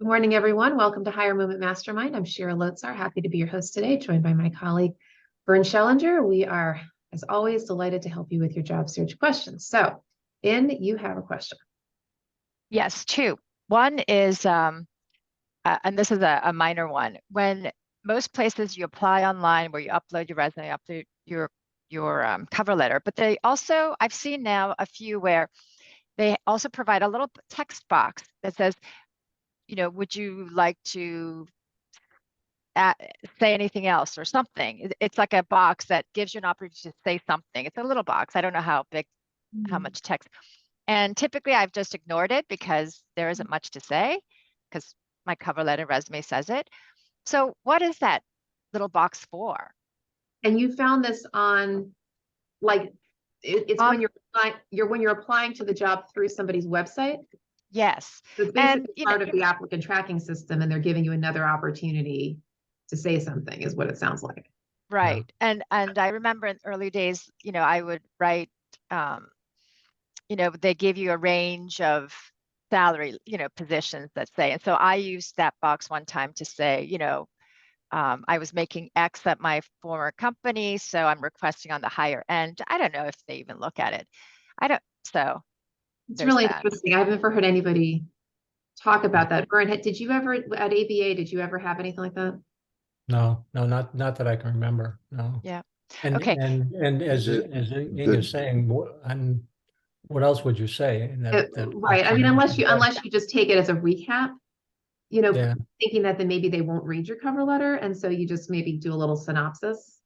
Good morning, everyone. Welcome to Higher Movement Mastermind. I'm Shira Lotzar, happy to be your host today, joined by my colleague, Vern Schellinger. We are, as always, delighted to help you with your job search questions. So, you have a question. Yes, two. One is, and this is a minor one. When most places you apply online where you upload your resume, upload your cover letter, but they also, I've seen now a few where they also provide a little text box that says, would you like to say anything else or something? It's like a box that gives you an opportunity to say something. It's a little box. I don't know how big, how much text. And typically I've just ignored it because there isn't much to say because my cover letter resume says it. So what is that little box for? And you found this on, like, it's when you're applying to the job through somebody's website. Yes. So it's basically part of the applicant tracking system, and they're giving you another opportunity to say something, is what it sounds like. Right. Yeah. And I remember in early days, I would write, they give you a range of salary, positions, let's say. And so I used that box one time to say, I was making X at my former company, so I'm requesting on the higher end. I don't know if they even look at it. So it's really interesting. I've never heard anybody talk about that. Vern, did you ever, at ABA, did you ever have anything like that? No, not that I can remember. No. Yeah. And okay. And as Inge is saying, what else would you say? Right. I mean, unless you just take it as a recap, Yeah. thinking that then maybe they won't read your cover letter, and so you just maybe do a little synopsis.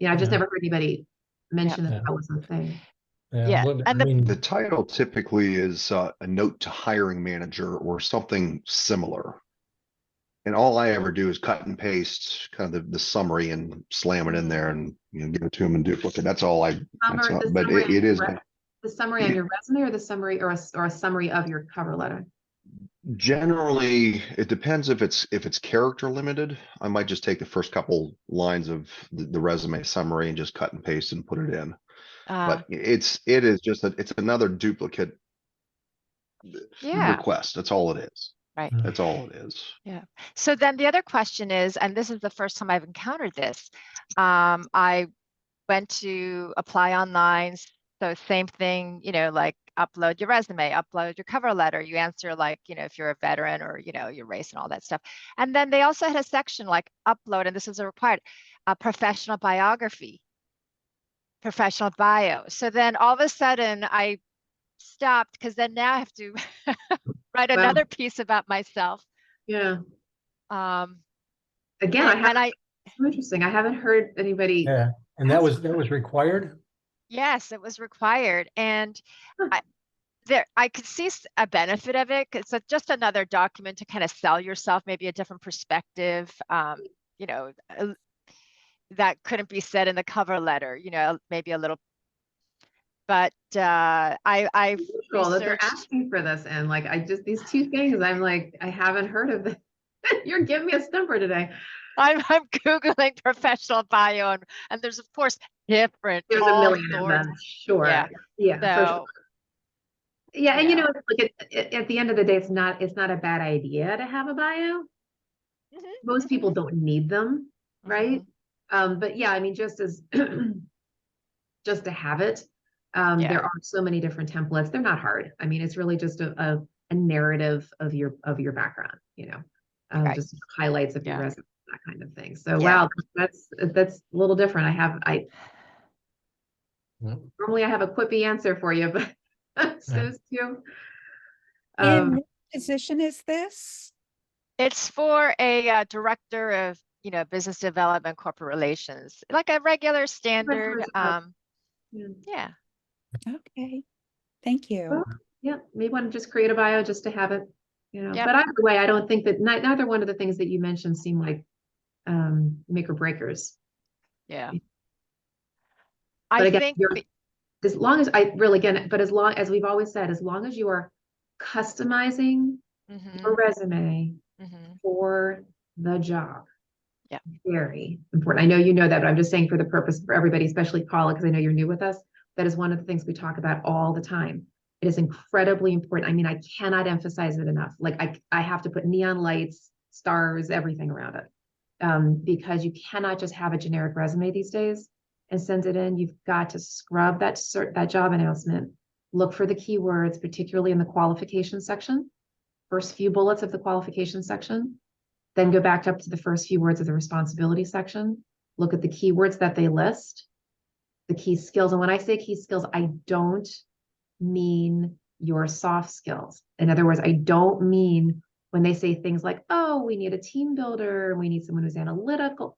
I just never heard anybody mention that was a thing. Yeah. Well, and the title typically is a note to hiring manager or something similar. And all I ever do is cut and paste kind of the summary and slam it in there and give it to them and duplicate. That's all I. But it is the summary on your resume, or the summary, or a summary of your cover letter. Generally, it depends if it's character limited. I might just take the first couple lines of the resume summary and just cut and paste and put it in. But it is just it's another duplicate request. That's all it is. Right. That's all it is. Yeah. So then the other question is, and this is the first time I've encountered this, I went to apply online. So same thing, like upload your resume, upload your cover letter. You answer like, if you're a veteran or, your race and all that stuff. And then they also had a section like upload, and this is a required, professional biography, professional bio. So then all of a sudden I stopped because then now I have to write another piece about myself. Yeah. Again, so interesting. I haven't heard anybody. Yeah, and that was required. Yes, it was required, and I could see a benefit of it. It's just another document to kind of sell yourself, maybe a different perspective. That couldn't be said in the cover letter. Maybe a little. But I've researched. They're asking for this, and like these two things, I'm like, I haven't heard of this. You're giving me a stumper today. I'm Googling professional bio, and there's of course different. There's a million of them. Sure. Yeah. So, for sure. Yeah, and like at the end of the day, it's not a bad idea to have a bio. Most people don't need them, right? But yeah, I mean, just to have it. There are so many different templates. They're not hard. I mean, it's really just a narrative of your background, just highlights of your resume, that kind of thing. So wow, that's a little different. Normally I have a quippy answer for you, but those two. And what position is this? It's for a director of business development, corporate relations, like a regular standard. Yeah. Okay. Thank you. Well, yeah, maybe want to just create a bio just to have it, But either way, I don't think that neither one of the things that you mentioned seem like make or breakers. Yeah. But again, as long as as long as we've always said, as long as you are customizing your resume for the job. Yeah. Very important. I know you know that, but I'm just saying for the purpose for everybody, especially Paula, because I know you're new with us. That is one of the things we talk about all the time. It is incredibly important. I mean, I cannot emphasize it enough. Like I have to put neon lights, stars, everything around it. Because you cannot just have a generic resume these days and send it in. You've got to scrub that job announcement, look for the keywords, particularly in the qualification section, first few bullets of the qualification section, then go back up to the first few words of the responsibility section, look at the keywords that they list, the key skills. And when I say key skills, I don't mean your soft skills. In other words, I don't mean when they say things like, oh, we need a team builder, we need someone who's analytical.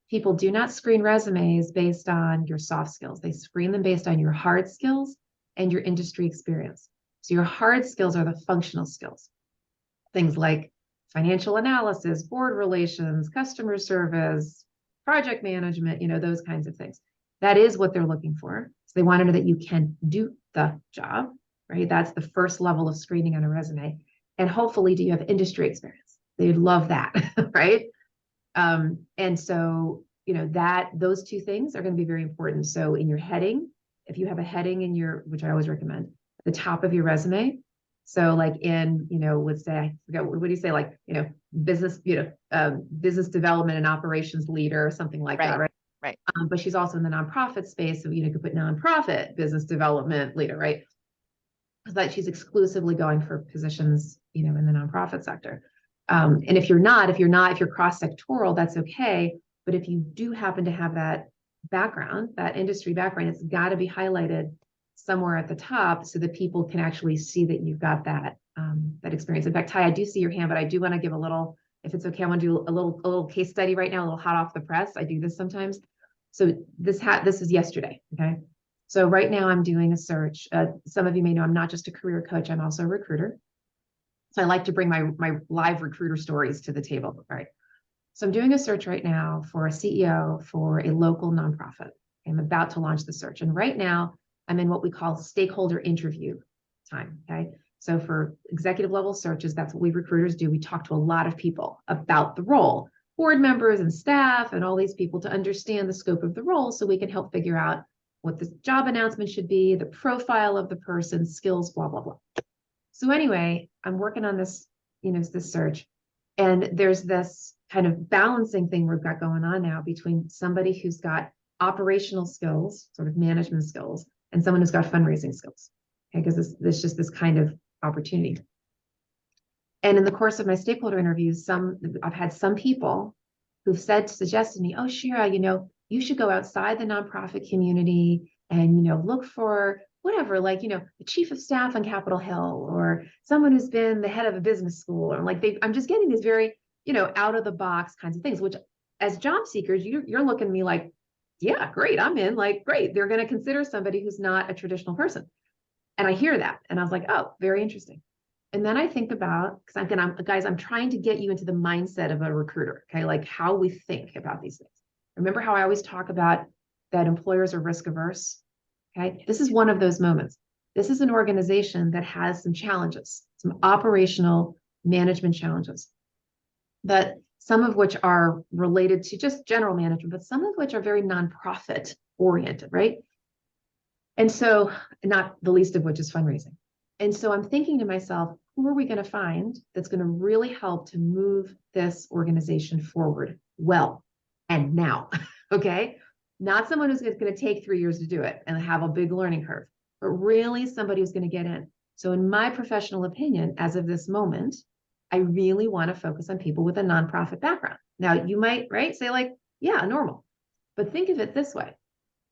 People do not screen resumes based on your soft skills. They screen them based on your hard skills and your industry experience. So your hard skills are the functional skills. Things like financial analysis, board relations, customer service, project management, those kinds of things. That is what they're looking for. So they want to know that you can do the job, right? That's the first level of screening on a resume. And hopefully, do you have industry experience? They'd love that, right? And so, those two things are going to be very important. So in your heading, if you have a heading in which I always recommend, at the top of your resume. So like would say, I forget, what do you say? Like, business, business development and operations leader or something like that, right? Right. But she's also in the nonprofit space. So, you could put nonprofit business development leader, right? So that she's exclusively going for positions, in the nonprofit sector. And if you're cross-sectoral, that's okay. But if you do happen to have that background, that industry background, it's got to be highlighted somewhere at the top so that people can actually see that you've got that experience. In fact, Ty, I do see your hand, but I do want to give a little, if it's okay, I want to do a little case study right now, a little hot off the press. I do this sometimes. So this is yesterday. Okay. So right now I'm doing a search. Some of you may know I'm not just a career coach, I'm also a recruiter. So I like to bring my live recruiter stories to the table, right? So I'm doing a search right now for a CEO for a local nonprofit. I'm about to launch the search. And right now I'm in what we call stakeholder interview time, okay? So for executive level searches, that's what we recruiters do. We talk to a lot of people about the role, board members and staff and all these people to understand the scope of the role so we can help figure out what the job announcement should be, the profile of the person, skills, blah, blah, blah. So anyway, I'm working on this, this search, and there's this kind of balancing thing we've got going on now between somebody who's got operational skills, sort of management skills, and someone who's got fundraising skills. Okay, because there's just this kind of opportunity. And in the course of my stakeholder interviews, I've had some people who've suggested to me, oh, Shira, you should go outside the nonprofit community and, look for whatever, like, the chief of staff on Capitol Hill or someone who's been the head of a business school, or like I'm just getting these very, out of the box kinds of things, which as job seekers, you're looking at me like, yeah, great. I'm in, like, great. They're going to consider somebody who's not a traditional person. And I hear that. And I was like, oh, very interesting. And then I think about, because I'm trying to get you into the mindset of a recruiter, okay? Like how we think about these things. Remember how I always talk about that employers are risk averse? Okay, this is one of those moments. This is an organization that has some challenges, some operational management challenges, but some of which are related to just general management, but some of which are very nonprofit oriented, right? And so, not the least of which is fundraising. And so I'm thinking to myself, who are we going to find that's going to really help to move this organization forward well and now, okay? Not someone who's going to take 3 years to do it and have a big learning curve, but really somebody who's going to get in. So in my professional opinion, as of this moment, I really want to focus on people with a nonprofit background. Now you might, right, say like, yeah, normal, but think of it this way.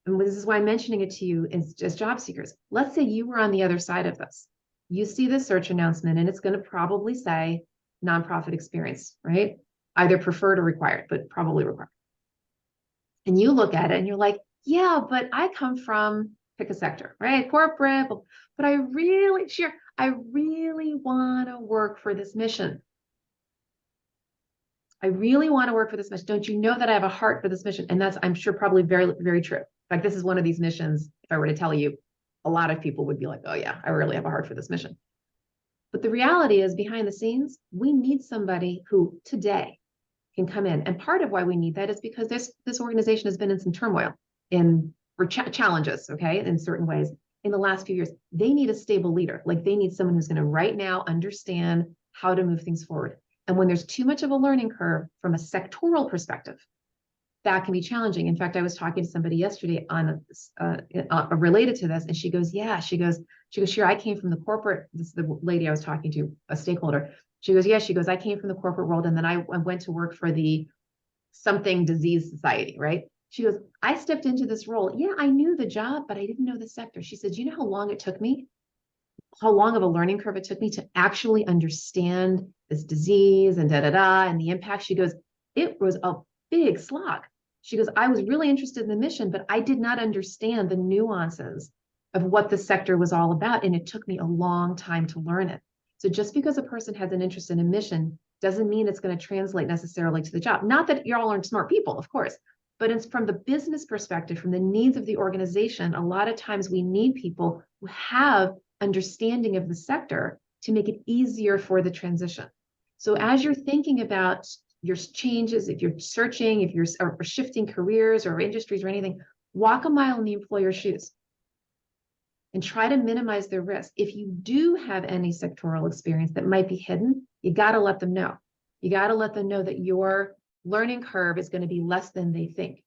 And this is why I'm mentioning it to you as job seekers. Let's say you were on the other side of this. You see the search announcement and it's going to probably say nonprofit experience, right? Either preferred or required, but probably required. And you look at it and you're like, yeah, but I come from, pick a sector, right? Corporate, but I really want to work for this mission. I really want to work for this mission. Don't you know that I have a heart for this mission? And that's, I'm sure, probably very, very true. Like this is one of these missions, if I were to tell you, a lot of people would be like, oh yeah, I really have a heart for this mission. But the reality is behind the scenes, we need somebody who today can come in. And part of why we need that is because this organization has been in some turmoil, challenges, okay, in certain ways. in the last few years, they need a stable leader. Like they need someone who's going to right now understand how to move things forward. And when there's too much of a learning curve from a sectoral perspective, that can be challenging. In fact, I was talking to somebody yesterday on related to this, and she goes, Shira, I came from the corporate, this is the lady I was talking to, a stakeholder. She goes, I came from the corporate world, and then I went to work for the something disease society, right? She goes, I stepped into this role. Yeah, I knew the job, but I didn't know the sector. She said, you know how long it took me? How long of a learning curve it took me to actually understand this disease and and the impact. She goes, it was a big slog. She goes, I was really interested in the mission, but I did not understand the nuances of what the sector was all about. And it took me a long time to learn it. So just because a person has an interest in a mission doesn't mean it's going to translate necessarily to the job. Not that you all aren't smart people, of course, but it's from the business perspective, from the needs of the organization. A lot of times we need people who have understanding of the sector to make it easier for the transition. So as you're thinking about your changes, if you're searching, if you're or shifting careers or industries or anything, walk a mile in the employer's shoes and try to minimize their risk. If you do have any sectoral experience that might be hidden, you got to let them know. You got to let them know that your learning curve is going to be less than they think.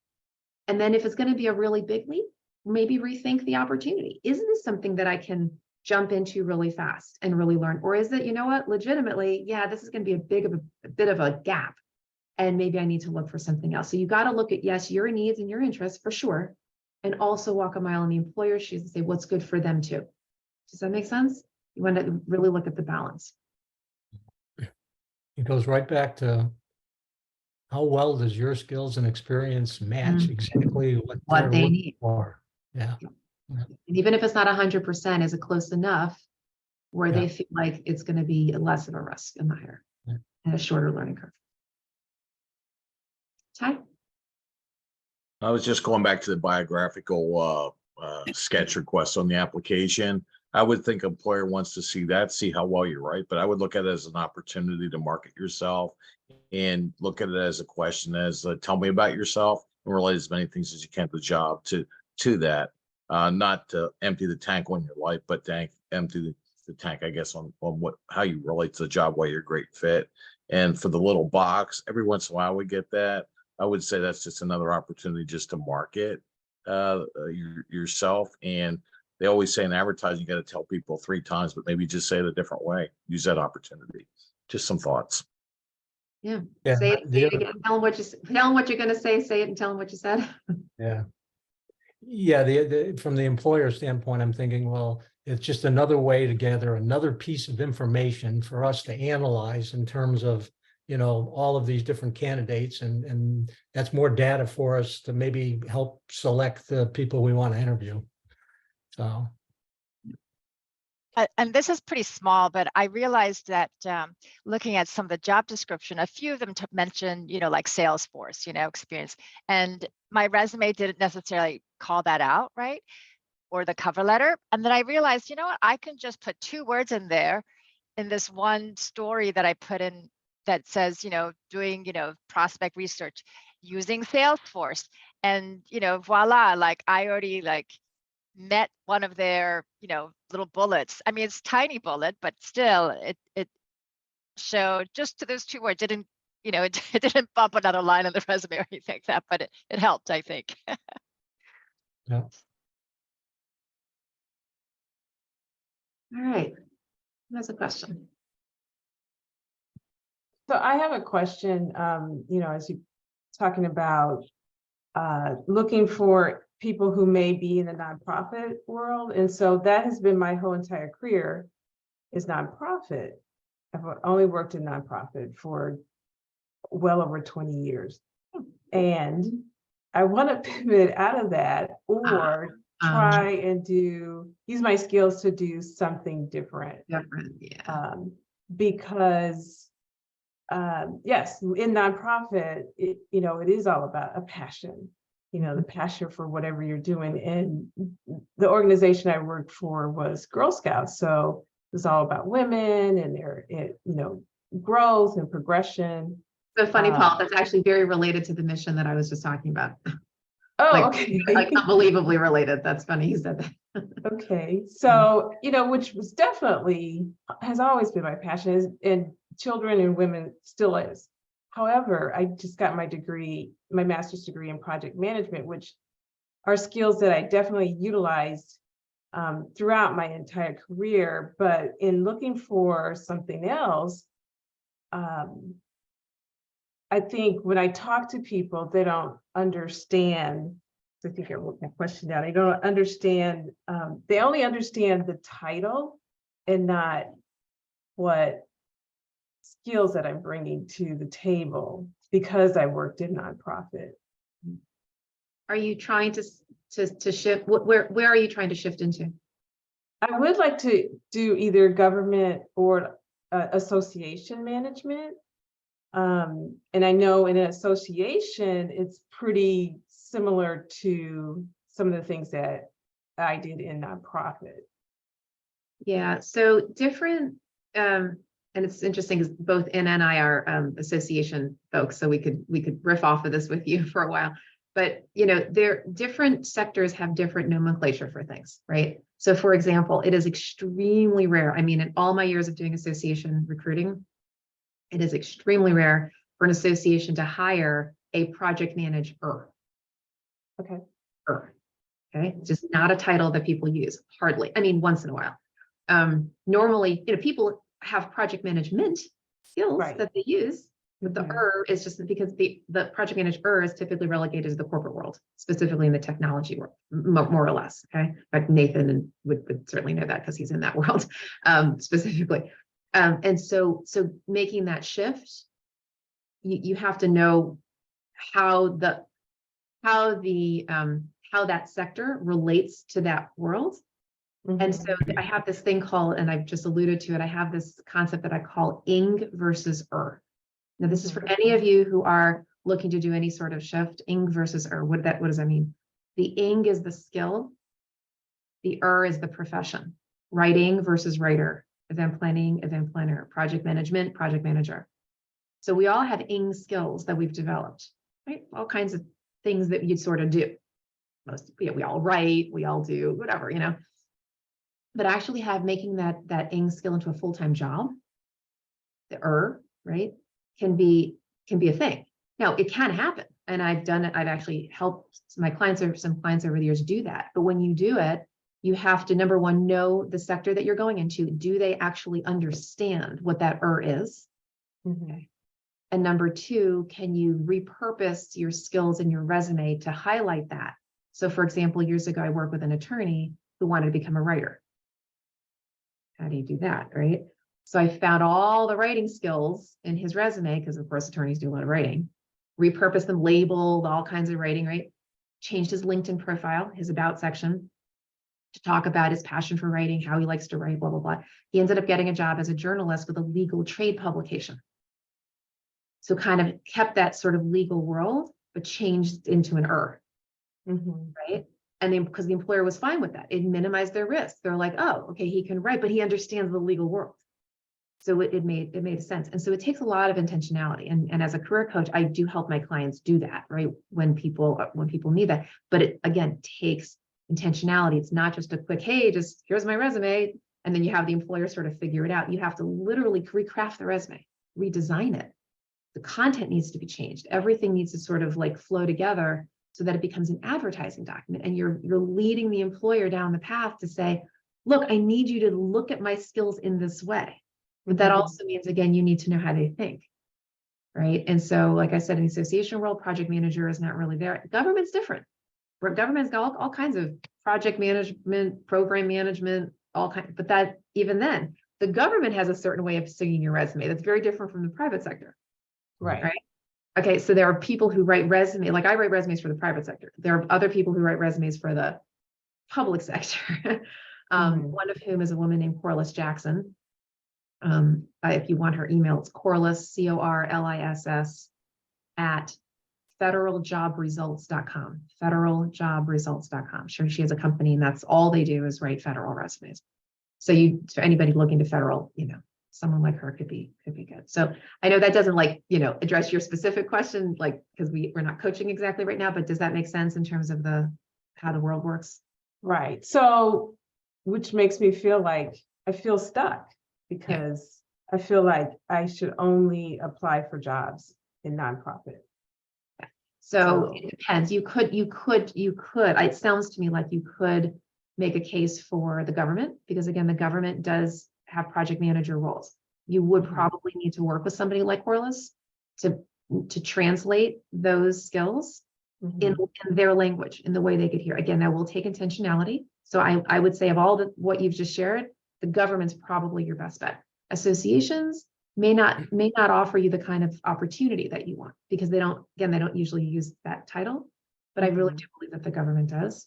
And then if it's going to be a really big leap, maybe rethink the opportunity. Isn't this something that I can jump into really fast and really learn? Or is it, you know what, legitimately, yeah, this is going to be a bit of a gap, and maybe I need to look for something else. So you got to look at, yes, your needs and your interests for sure, and also walk a mile in the employer's shoes and say what's good for them too. Does that make sense? You want to really look at the balance. It goes right back to how well does your skills and experience match exactly what they need for? Yeah. And even if it's not 100%, is it close enough where they feel like it's going to be less of a risk and higher and a shorter learning curve? Ty? I was just going back to the biographical sketch request on the application. I would think employer wants to see that, see how well you write, but I would look at it as an opportunity to market yourself and look at it as a question as tell me about yourself and relate as many things as you can to the job to that. Not to empty the tank on your life, but to empty the tank, I guess, on how you relate to the job, why you're a great fit. And for the little box, every once in a while we get that. I would say that's just another opportunity just to market yourself. And they always say in advertising, you got to tell people 3 times, but maybe just say it a different way. Use that opportunity. Just some thoughts. Yeah. Say it again. Tell them what you're going to say. Say it and tell them what you said. Yeah. Yeah. From the employer standpoint, I'm thinking, well, it's just another way to gather another piece of information for us to analyze in terms of, all of these different candidates, and that's more data for us to maybe help select the people we want to interview. So. And this is pretty small, but I realized that looking at some of the job description, a few of them mention, like Salesforce, experience. And my resume didn't necessarily call that out, right? Or the cover letter. And then I realized, what, I can just put 2 words in there in this one story that I put in that says, doing, prospect research using Salesforce. And, voila, like I already met one of their, little bullets. I mean, it's tiny bullet, but still it showed just to those 2 words. It didn't, it didn't bump another line on the resume or anything like that, but it helped, I think. Yeah. All right. That's a question. So I have a question, as you're talking about looking for people who may be in the nonprofit world. And so that has been my whole entire career is nonprofit. I've only worked in nonprofit for well over 20 years. And I want to pivot out of that or try and use my skills to do something different. Because yes, in nonprofit, it is all about a passion, the passion for whatever you're doing. And the organization I worked for was Girl Scouts. So it was all about women and their, growth and progression. So funny, Paul, that's actually very related to the mission that I was just talking about. Oh, Like, okay. like unbelievably related. That's funny you said that. Okay, so, which was definitely, has always been my passion, and children and women still is. However, I just got my degree, my master's degree in project management, which are skills that I definitely utilized throughout my entire career. But in looking for something else, I think when I talk to people, they don't understand. I think I wrote that question down. They don't understand. They only understand the title and not what skills that I'm bringing to the table because I worked in nonprofit. Are you trying to shift? Where are you trying to shift into? I would like to do either government or association management. And I know in an association, it's pretty similar to some of the things that I did in nonprofit. Yeah, so different, and it's interesting because both Ann and I are association folks, so we could riff off of this with you for a while. But there different sectors have different nomenclature for things, right? So for example, it is extremely rare. I mean, in all my years of doing association recruiting, it is extremely rare for an association to hire a project manager. Okay. Okay, it's just not a title that people use, hardly. I mean, once in a while. Normally, people have project management skills that they use, but the is just because the project manager is typically relegated to the corporate world, specifically in the technology world, more or less. Okay, in fact, Nathan would certainly know that because he's in that world specifically. And so making that shift, you have to know how that sector relates to that world. And so I have this thing called, and I've just alluded to it, I have this concept that I call ing versus Now, this is for any of you who are looking to do any sort of shift, ing versus what does that mean? The ing is the skill, the is the profession. Writing versus writer, event planning, event planner, project management, project manager. So we all have ing skills that we've developed, right? All kinds of things that you'd sort of do. We all write, we all do whatever, But actually making that ing skill into a full-time job, the right, can be a thing. Now it can happen. And I've done it. I've actually helped some clients over the years do that. But when you do it, you have to, number one, know the sector that you're going into. Do they actually understand what that is? Okay. And number two, can you repurpose your skills in your resume to highlight that? So for example, years ago, I worked with an attorney who wanted to become a writer. How do you do that, right? So I found all the writing skills in his resume, because of course attorneys do a lot of writing, repurposed them, labeled all kinds of writing, right? Changed his LinkedIn profile, his about section, to talk about his passion for writing, how he likes to write, blah, blah, blah. He ended up getting a job as a journalist with a legal trade publication. So kind of kept that sort of legal world, but changed into an right? And then because the employer was fine with that, it minimized their risk. They're like, oh, okay, he can write, but he understands the legal world. So it made sense. And so it takes a lot of intentionality. And as a career coach, I do help my clients do that, right? When people need that. But it again takes intentionality. It's not just a quick, hey, just here's my resume. And then you have the employer sort of figure it out. You have to literally recraft the resume, redesign it. The content needs to be changed. Everything needs to sort of like flow together so that it becomes an advertising document. And you're leading the employer down the path to say, look, I need you to look at my skills in this way. But that also means, again, you need to know how they think, right? And so, like I said, in the association world, project manager is not really there. Government's different. Government's got all kinds of project management, program management, all kinds. But that even then, the government has a certain way of singing your resume that's very different from the private sector. Right. Okay, so there are people who write resumes, like I write resumes for the private sector. There are other people who write resumes for the public sector, one of whom is a woman named Corliss Jackson. If you want her email, it's Corliss, Corliss, at federaljobresults.com, federaljobresults.com. Sure, she has a company and that's all they do is write federal resumes. So for anybody looking to federal, someone like her could be good. So I know that doesn't like, address your specific question, like, because we're not coaching exactly right now, but does that make sense in terms of how the world works? Right. So, which makes me feel like I feel stuck because I feel like I should only apply for jobs in nonprofit. So it depends. You could, it sounds to me like you could make a case for the government, because again, the government does have project manager roles. You would probably need to work with somebody like Corliss to translate those skills in their language, in the way they could hear. Again, that will take intentionality. So I would say of all what you've just shared, the government's probably your best bet. Associations may not offer you the kind of opportunity that you want, because they don't usually use that title, but I really do believe that the government does.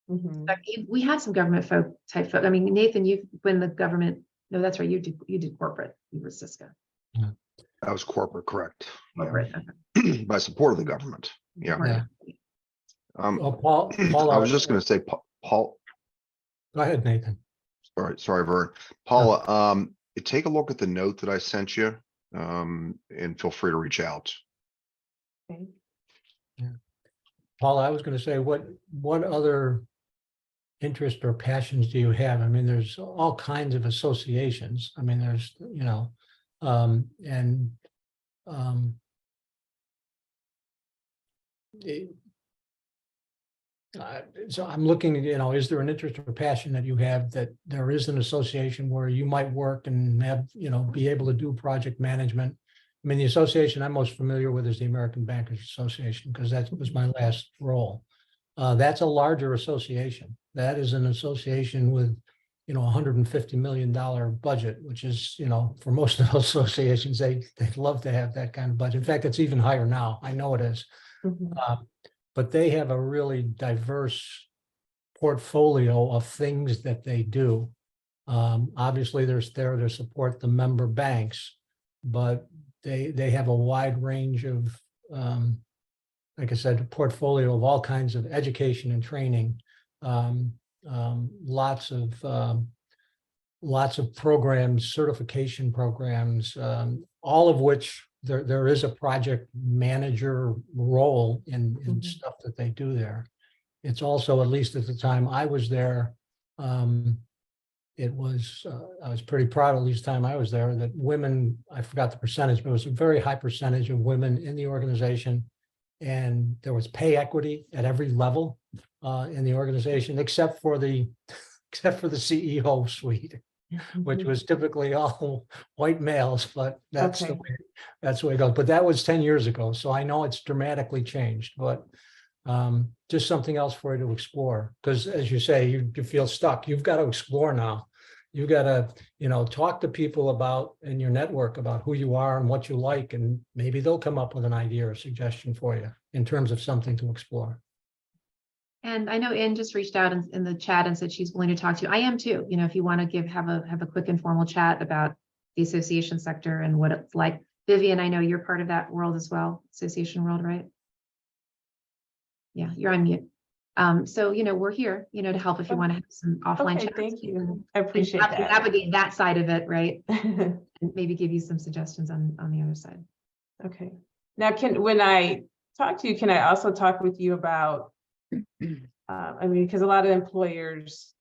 We have some government type folk. I mean, Nathan, you've been the government. No, that's right. You did corporate. You were Cisco. That was corporate, correct? Corporate. Yeah. By support of the government. Yeah. Yeah. Paul, I was just going to say, Paul. Go ahead, Nathan. Sorry, Vern. Paula, take a look at the note that I sent you, and feel free to reach out. Okay. Yeah. Paula, I was going to say, what other interest or passions do you have? I mean, there's all kinds of associations. I mean, there's, so I'm looking, is there an interest or passion that you have that there is an association where you might work and have, be able to do project management? I mean, the association I'm most familiar with is the American Bankers Association, because that was my last role. That's a larger association. That is an association with, $150 million budget, which is, for most of those associations, they'd love to have that kind of budget. In fact, it's even higher now. I know it is. But they have a really diverse portfolio of things that they do. Obviously, they're there to support the member banks, but they have a wide range of, like I said, a portfolio of all kinds of education and training, lots of programs, certification programs, all of which there is a project manager role in stuff that they do there. It's also, at least at the time I was there, I was pretty proud, at least time I was there, that women, I forgot the percentage, but it was a very high percentage of women in the organization. And there was pay equity at every level in the organization, except for the CEO suite, which was typically all white males, but that's the way it goes. But that was 10 years ago. So I know it's dramatically changed, but just something else for you to explore. Because as you say, you feel stuck. You've got to explore now. You've got to, talk to people about in your network about who you are and what you like, and maybe they'll come up with an idea or suggestion for you in terms of something to explore. And I know Ann just reached out in the chat and said she's willing to talk to you. I am too. If you want to have a quick informal chat about the association sector and what it's like. Vivian, I know you're part of that world as well, association world, right? Yeah, you're on mute. So, we're here, to help if you want to have some offline chats. Thank you. I appreciate that. Navigate that side of it, right? And maybe give you some suggestions on the other side. Okay. Now, when I talk to you, can I also talk with you about, because a lot of employers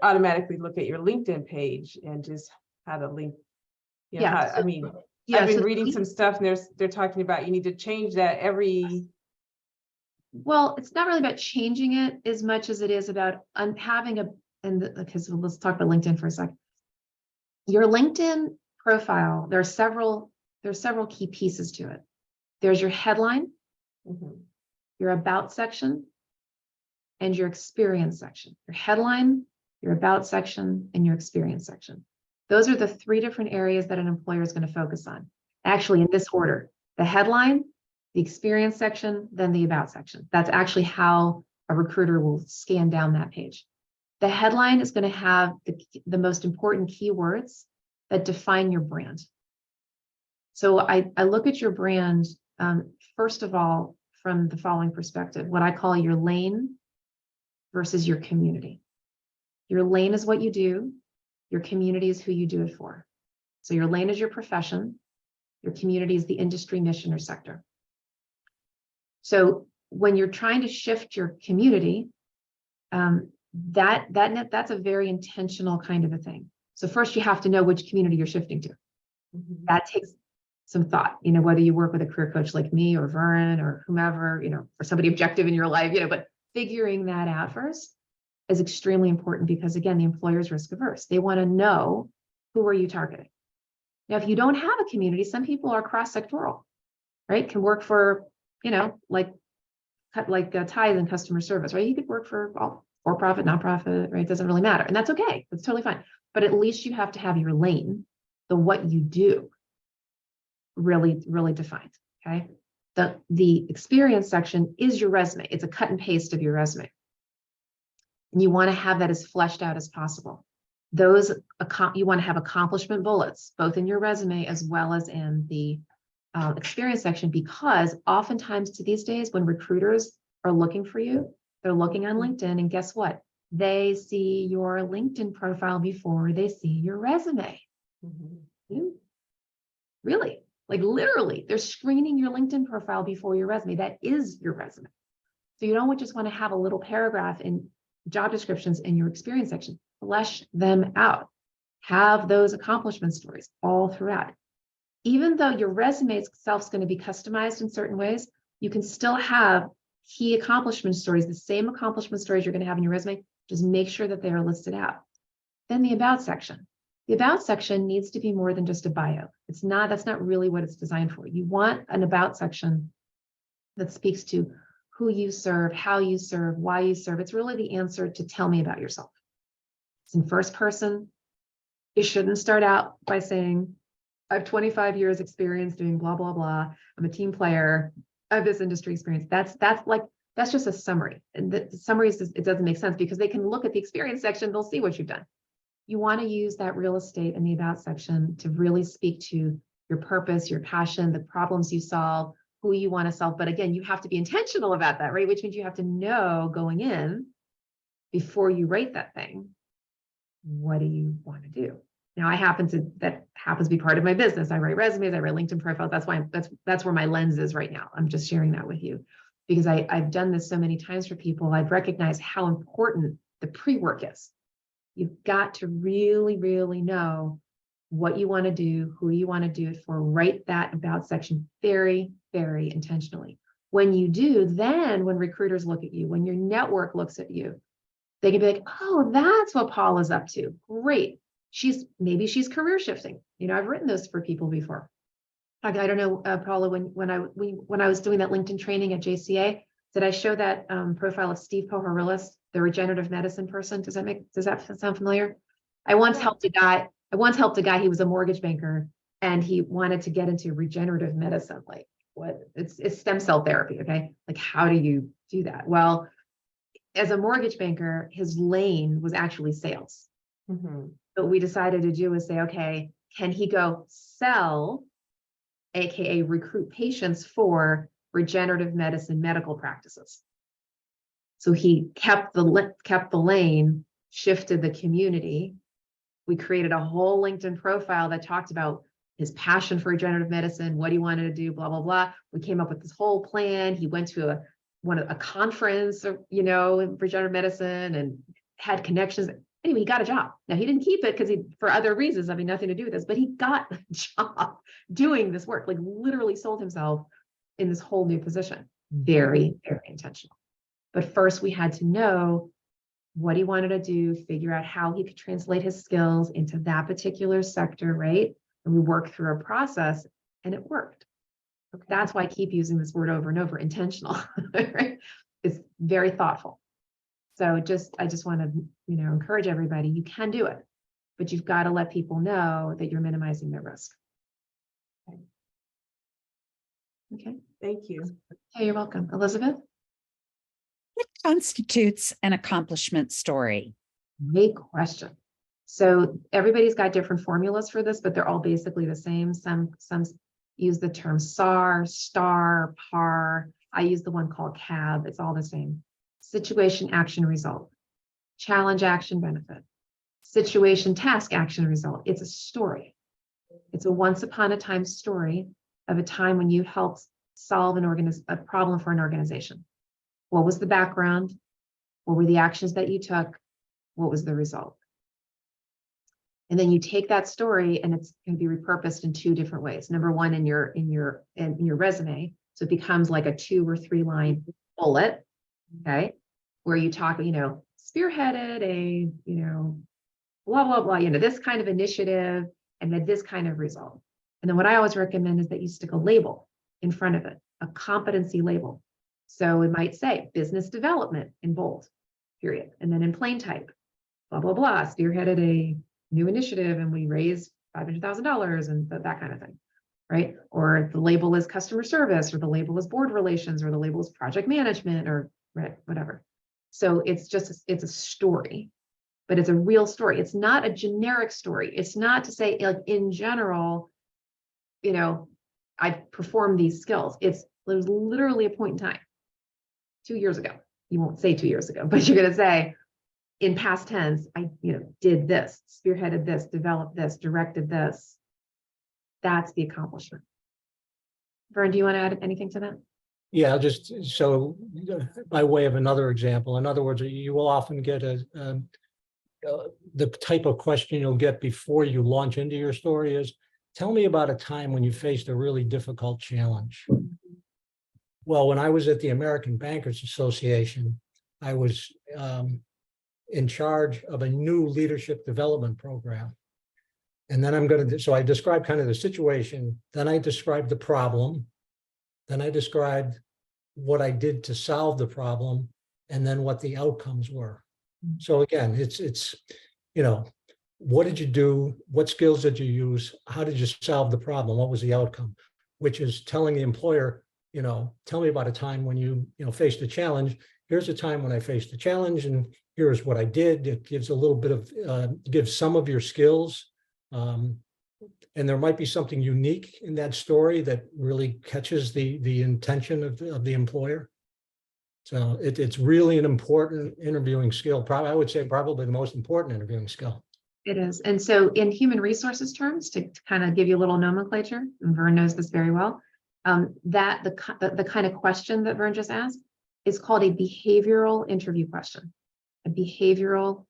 automatically look at your LinkedIn page and just how to link, I've been reading some stuff and they're talking about you need to change that every. Well, it's not really about changing it as much as it is about having because let's talk about LinkedIn for a second. Your LinkedIn profile, there are several key pieces to it. There's your headline, your about section, and your experience section. Your headline, your about section, and your experience section. Those are the three different areas that an employer is going to focus on. Actually, in this order: the headline, the experience section, then the about section. That's actually how a recruiter will scan down that page. The headline is going to have the most important keywords that define your brand. So I look at your brand, first of all, from the following perspective: what I call your lane versus your community. Your lane is what you do. Your community is who you do it for. So your lane is your profession, your community is the industry, mission, or sector. So when you're trying to shift your community, that's a very intentional kind of a thing. So first you have to know which community you're shifting to. That takes some thought, whether you work with a career coach like me or Vern or whomever, or somebody objective in your life, but figuring that out first is extremely important because again, the employer is risk averse. They want to know, who are you targeting? Now, if you don't have a community, some people are cross-sectoral, right? Can work for, like ties and customer service, right? You could work for all for-profit, nonprofit, right? It doesn't really matter. And that's okay. That's totally fine. But at least you have to have your lane, the what you do really, really defined, okay? The experience section is your resume. It's a cut and paste of your resume. And you want to have that as fleshed out as possible. You want to have accomplishment bullets, both in your resume as well as in the experience section, because oftentimes to these days when recruiters are looking for you, they're looking on LinkedIn, and guess what? They see your LinkedIn profile before they see your resume. Really? Like literally, they're screening your LinkedIn profile before your resume. That is your resume. So you don't just want to have a little paragraph in job descriptions in your experience section. Flesh them out. Have those accomplishment stories all throughout. Even though your resume itself is going to be customized in certain ways, you can still have key accomplishment stories, the same accomplishment stories you're going to have in your resume. Just make sure that they are listed out. Then the about section. The about section needs to be more than just a bio. That's not really what it's designed for. You want an about section that speaks to who you serve, how you serve, why you serve. It's really the answer to tell me about yourself. It's in first person. You shouldn't start out by saying, I have 25 years experience doing blah, blah, blah. I'm a team player. I have this industry experience. That's just a summary. And the summary it doesn't make sense because they can look at the experience section. They'll see what you've done. You want to use that real estate in the about section to really speak to your purpose, your passion, the problems you solve, who you want to solve. But again, you have to be intentional about that, right? Which means you have to know going in before you write that thing, what do you want to do? Now, that happens to be part of my business. I write resumes, I write LinkedIn profiles. That's why that's where my lens is right now. I'm just sharing that with you because I've done this so many times for people. I've recognized how important the pre-work is. You've got to really, really know what you want to do, who you want to do it for. Write that about section very, very intentionally. When you do, then when recruiters look at you, when your network looks at you, they can be like, oh, that's what Paula's up to. Great. Maybe she's career shifting. I've written those for people before. I don't know, Paula, when I was doing that LinkedIn training at JCA, did I show that profile of Steve Pohorilis, the regenerative medicine person? Does that sound familiar? I once helped a guy. He was a mortgage banker and he wanted to get into regenerative medicine. Like what? It's stem cell therapy. Okay. Like how do you do that? Well, as a mortgage banker, his lane was actually sales. What we decided to do is say, okay, can he go sell, AKA recruit patients for regenerative medicine medical practices? So he kept the lane, shifted the community. We created a whole LinkedIn profile that talked about his passion for regenerative medicine, what he wanted to do, blah, blah, blah. We came up with this whole plan. He went to a conference, in regenerative medicine and had connections. Anyway, he got a job. Now he didn't keep it because for other reasons, having nothing to do with this, but he got a job doing this work, like literally sold himself in this whole new position. Very, very intentional. But first we had to know what he wanted to do, figure out how he could translate his skills into that particular sector, right? And we worked through a process and it worked. Okay. That's why I keep using this word over and over, intentional, right? It's very thoughtful. So I just want to, encourage everybody, you can do it, but you've got to let people know that you're minimizing their risk. Okay. Thank you. Hey, you're welcome. Elizabeth? What constitutes an accomplishment story? Great question. So everybody's got different formulas for this, but they're all basically the same. Some use the term SAR, STAR, PAR. I use the one called CAB. It's all the same. Situation, action, result. Challenge, action, benefit. Situation, task, action, result. It's a story. It's a once upon a time story of a time when you helped solve a problem for an organization. What was the background? What were the actions that you took? What was the result? And then you take that story and it's going to be repurposed in two different ways. Number one, in your resume. So it becomes like a 2 or 3 line bullet, okay, where you talk, spearheaded a, blah, blah, blah, this kind of initiative and then this kind of result. And then what I always recommend is that you stick a label in front of it, a competency label. So it might say business development in bold, period. And then in plain type, blah, blah, blah, spearheaded a new initiative and we raised $500,000 and that kind of thing, right? Or the label is customer service, or the label is board relations, or the label is project management, or right, whatever. So it's a story, but it's a real story. It's not a generic story. It's not to say, like, in general, I performed these skills. There's literally a point in time, 2 years ago. You won't say 2 years ago, but you're going to say, in past tense, I did this, spearheaded this, developed this, directed this. That's the accomplishment. Vern, do you want to add anything to that? Yeah, just so by way of another example, in other words, you will often get the type of question you'll get before you launch into your story is, tell me about a time when you faced a really difficult challenge. Well, when I was at the American Bankers Association, I was in charge of a new leadership development program. And then so I described kind of the situation, then I described the problem, then I described what I did to solve the problem, and then what the outcomes were. So again, it's what did you do? What skills did you use? How did you solve the problem? What was the outcome? Which is telling the employer, tell me about a time when you faced a challenge. Here's a time when I faced a challenge, and here's what I did. It gives a little bit of, gives some of your skills. And there might be something unique in that story that really catches the intention of the employer. So it's really an important interviewing skill. I would say probably the most important interviewing skill. It is. And so in human resources terms, to kind of give you a little nomenclature, and Vern knows this very well, that the kind of question that Vern just asked is called a behavioral interview question. A behavioral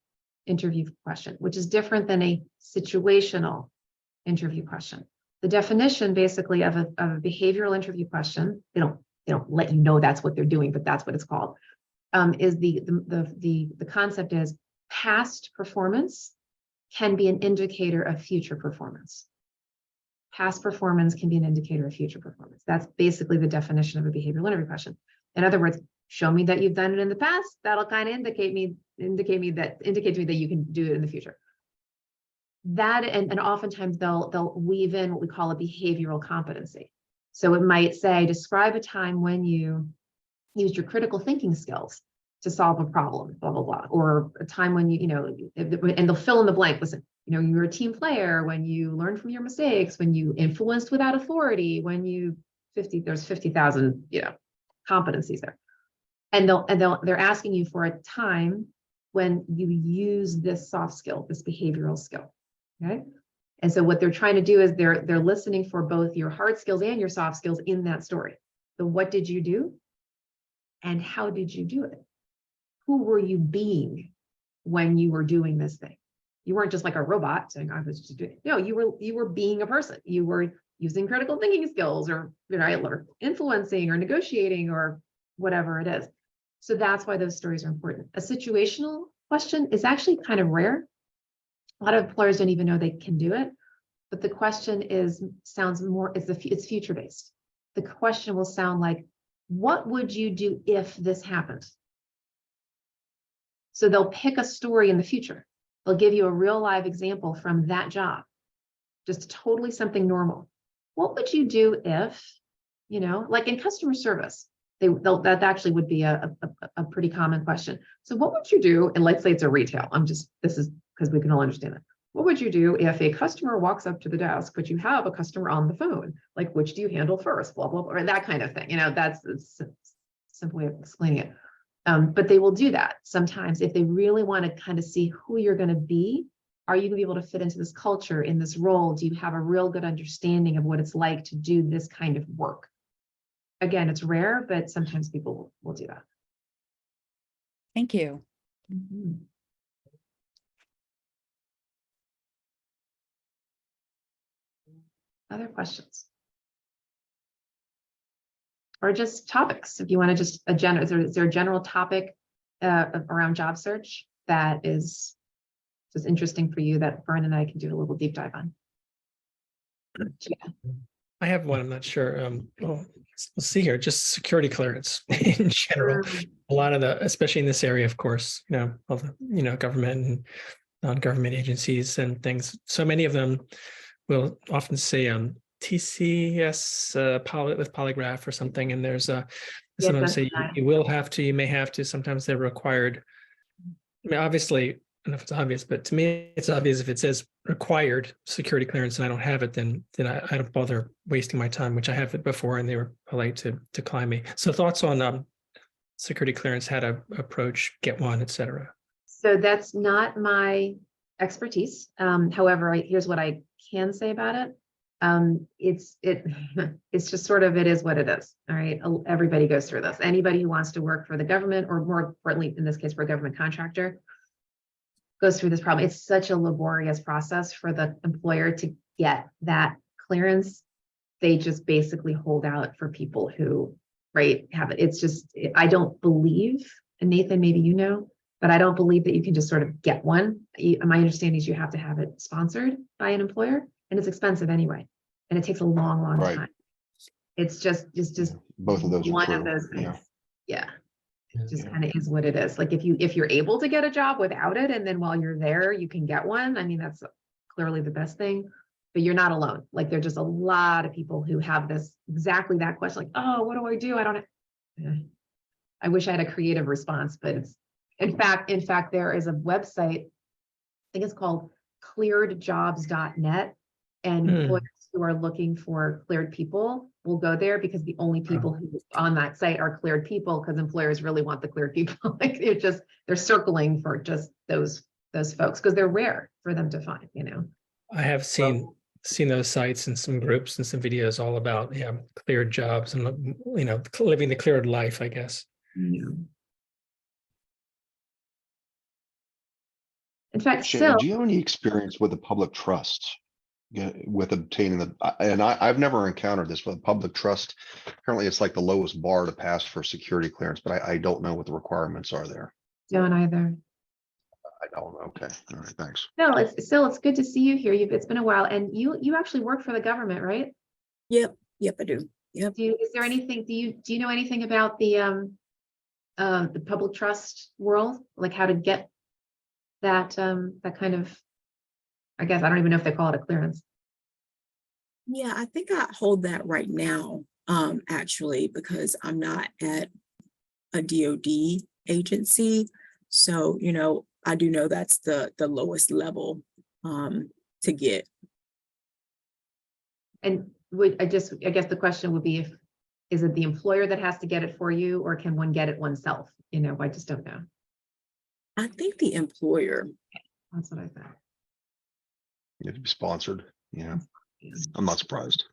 interview question, which is different than a situational interview question. The definition basically of a behavioral interview question, they don't let you know that's what they're doing, but that's what it's called, is the concept is past performance can be an indicator of future performance. Past performance can be an indicator of future performance. That's basically the definition of a behavioral interview question. In other words, show me that you've done it in the past. That'll kind of indicate to me that you can do it in the future. That and oftentimes they'll weave in what we call a behavioral competency. So it might say, describe a time when you used your critical thinking skills to solve a problem, blah, blah, blah. Or a time when and they'll fill in the blank. Listen, you were a team player, when you learned from your mistakes, when you influenced without authority, when there's 50,000, competencies there. And they're asking you for a time when you use this soft skill, this behavioral skill. Okay. And so what they're trying to do is they're listening for both your hard skills and your soft skills in that story. So what did you do? And how did you do it? Who were you being when you were doing this thing? You weren't just like a robot saying, I was just doing it. No, you were being a person. You were using critical thinking skills, or or influencing or negotiating or whatever it is. So that's why those stories are important. A situational question is actually kind of rare. A lot of employers don't even know they can do it, but the question it's future based. The question will sound like, what would you do if this happened? So they'll pick a story in the future. They'll give you a real live example from that job, just totally something normal. What would you do if, like in customer service, that actually would be a pretty common question. So what would you do? And let's say it's a retail. This is because we can all understand that. What would you do if a customer walks up to the desk, but you have a customer on the phone? Like, which do you handle first? Blah, blah, blah, or that kind of thing. That's a simple way of explaining it. But they will do that sometimes if they really want to kind of see who you're going to be are you going to be able to fit into this culture, in this role? Do you have a real good understanding of what it's like to do this kind of work? Again, it's rare, but sometimes people will do that. Thank you. Mhm. Other questions? Or just topics, if you want to just is there a general topic around job search that is just interesting for you that Vern and I can do a little deep dive on? Yeah. I have one, I'm not sure. Well, let's see here, just security clearance in general. A lot of the, especially in this area, of course, all the, government and non-government agencies and things. So many of them will often say TCS with polygraph or something, and there's some of them say you will have to, you may have to. Sometimes they're required. I mean, obviously, I don't know if it's obvious, but to me, it's obvious if it says required security clearance and I don't have it, then I don't bother wasting my time, which I have it before, and they were polite to decline me. So thoughts on security clearance, how to approach, get one, et cetera. So that's not my expertise. However, here's what I can say about it. It's just sort of, it is what it is. All right. Everybody goes through this. Anybody who wants to work for the government, or more importantly, in this case, for a government contractor, goes through this problem. It's such a laborious process for the employer to get that clearance. They just basically hold out for people who, right, have it. It's just, I don't believe, and Nathan, maybe you know, but I don't believe that you can just sort of get one. My understanding is you have to have it sponsored by an employer, and it's expensive anyway. And it takes a long, long time. It's just both of those one are of true. those things. Yeah. It just kind of is what it is. Like if you're able to get a job without it, and then while you're there, you can get one. I mean, that's clearly the best thing, but you're not alone. Like there's just a lot of people who have exactly that question. Like, oh, what do I do? I don't know. I wish I had a creative response, but it's, in fact, there is a website, I think it's called clearedjobs.net, and employers who are looking for cleared people will go there, because the only people who on that site are cleared people, because employers really want the cleared people. Like they're circling for just those folks, because they're rare for them to find, I have seen those sites and some groups and some videos all about cleared jobs and living the cleared life, I guess. Yeah. In fact, Shannon, do you have any experience with the public trust? With obtaining I've never encountered this with public trust. Currently, it's like the lowest bar to pass for security clearance, but I don't know what the requirements are there. Don't either. I don't. Okay. All right. Thanks. No, it's good to see you here. It's been a while, and you actually work for the government, right? Yep, I do. Yep. Is there anything? Do you know anything about the public trust world, like how to get that kind of? I guess I don't even know if they call it a clearance. Yeah, I think I hold that right now, actually, because I'm not at a DoD agency. So, I do know that's the lowest level to get. And I guess the question would be, is it the employer that has to get it for you, or can one get it oneself? I just don't know. I think the employer. That's what I thought. You have to be sponsored. Yeah. I'm not surprised.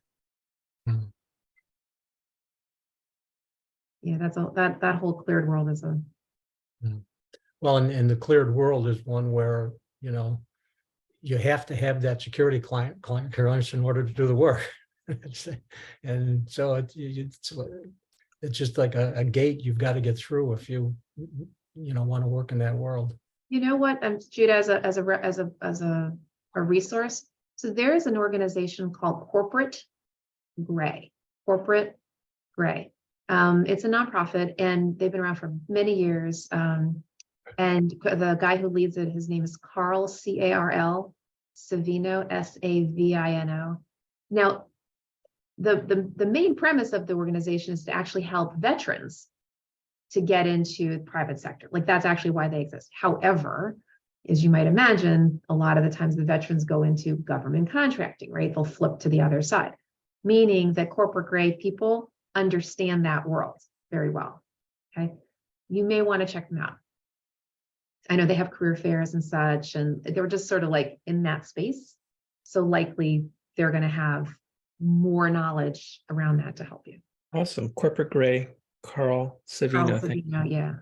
Yeah, that's all. That whole cleared world is a. Well, and the cleared world is one where, you have to have that security client clearance in order to do the work. And so it's just like a gate you've got to get through if you want to work in that world. You know what? Judah, as a resource. So there is an organization called Corporate Gray. Corporate Gray. It's a nonprofit, and they've been around for many years. And the guy who leads it, his name is Carl, C-A-R-L, Savino, S-A-V-I-N-O. Now, the main premise of the organization is to actually help veterans to get into the private sector. Like that's actually why they exist. However, as you might imagine, a lot of the times the veterans go into government contracting, right? They'll flip to the other side, meaning that corporate grade people understand that world very well. Okay. You may want to check them out. I know they have career fairs and such, and they were just sort of like in that space. So likely they're going to have more knowledge around that to help you. Awesome. Corporate Gray, Carl Savino. Carl Savino, yeah.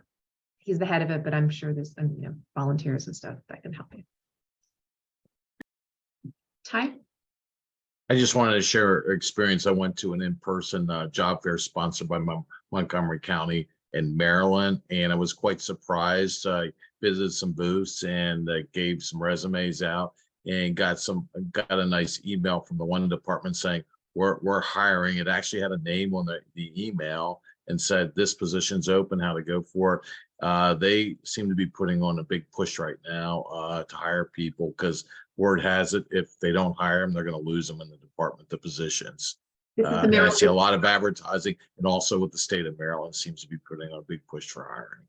He's the head of it, but I'm sure there's some, volunteers and stuff that can help you. Ty? I just wanted to share an experience. I went to an in-person job fair sponsored by Montgomery County in Maryland, and I was quite surprised. I visited some booths and gave some resumes out, and got a nice email from the one department saying we're hiring. It actually had a name on the email and said this position's open, how to go for it. They seem to be putting on a big push right now to hire people, because word has it, if they don't hire them, they're going to lose them in the department, the positions. And I see a lot of advertising, and also with the state of Maryland seems to be putting on a big push for hiring.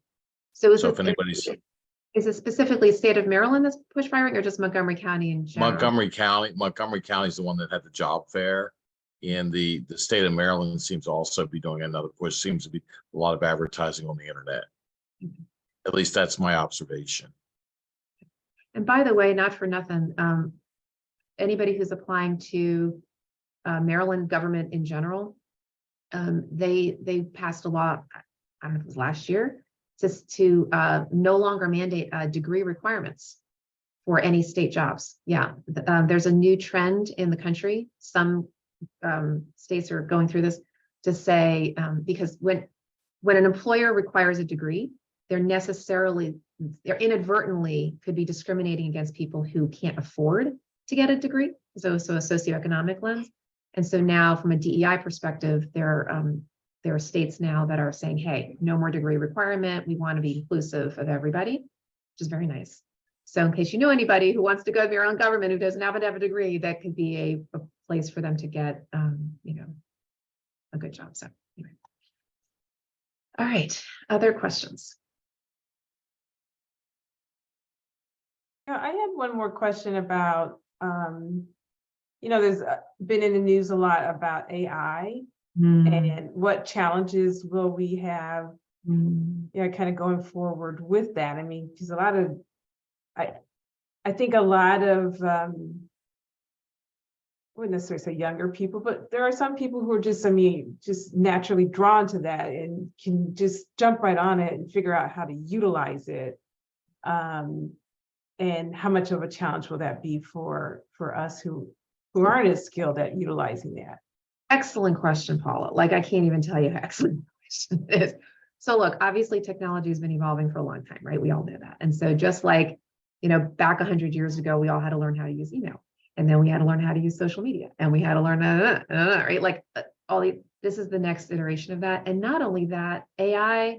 So if anybody's is it specifically state of Maryland that's push hiring, or just Montgomery County in general? Montgomery County is the one that had the job fair, and the state of Maryland seems to also be doing another push. Seems to be a lot of advertising on the internet. Mm-hmm. At least that's my observation. And by the way, not for nothing, anybody who's applying to Maryland government in general, they passed a law, I don't know if it was last year, to no longer mandate degree requirements for any state jobs. Yeah, there's a new trend in the country. Some states are going through this to say, because when an employer requires a degree, they're inadvertently could be discriminating against people who can't afford to get a degree. So a socioeconomic lens. And so now from a DEI perspective, there are states now that are saying, hey, no more degree requirement. We want to be inclusive of everybody, which is very nice. So in case you know anybody who wants to go to your own government who doesn't happen to have a degree, that could be a place for them to get, a good job. So anyway. All right, other questions? I had one more question about, there's been in the news a lot about AI and what challenges will we have, kind of going forward with that. I mean, because I think a lot of, I wouldn't necessarily say younger people, but there are some people who are just naturally drawn to that and can just jump right on it and figure out how to utilize it. And how much of a challenge will that be for us who aren't as skilled at utilizing that? Excellent question, Paula. Like, I can't even tell you how excellent the question is. So look, obviously technology has been evolving for a long time, right? We all know that. And so just like, back 100 years ago, we all had to learn how to use email, and then we had to learn how to use social media, and we had to learn, right? Like this is the next iteration of that. And not only that, AI,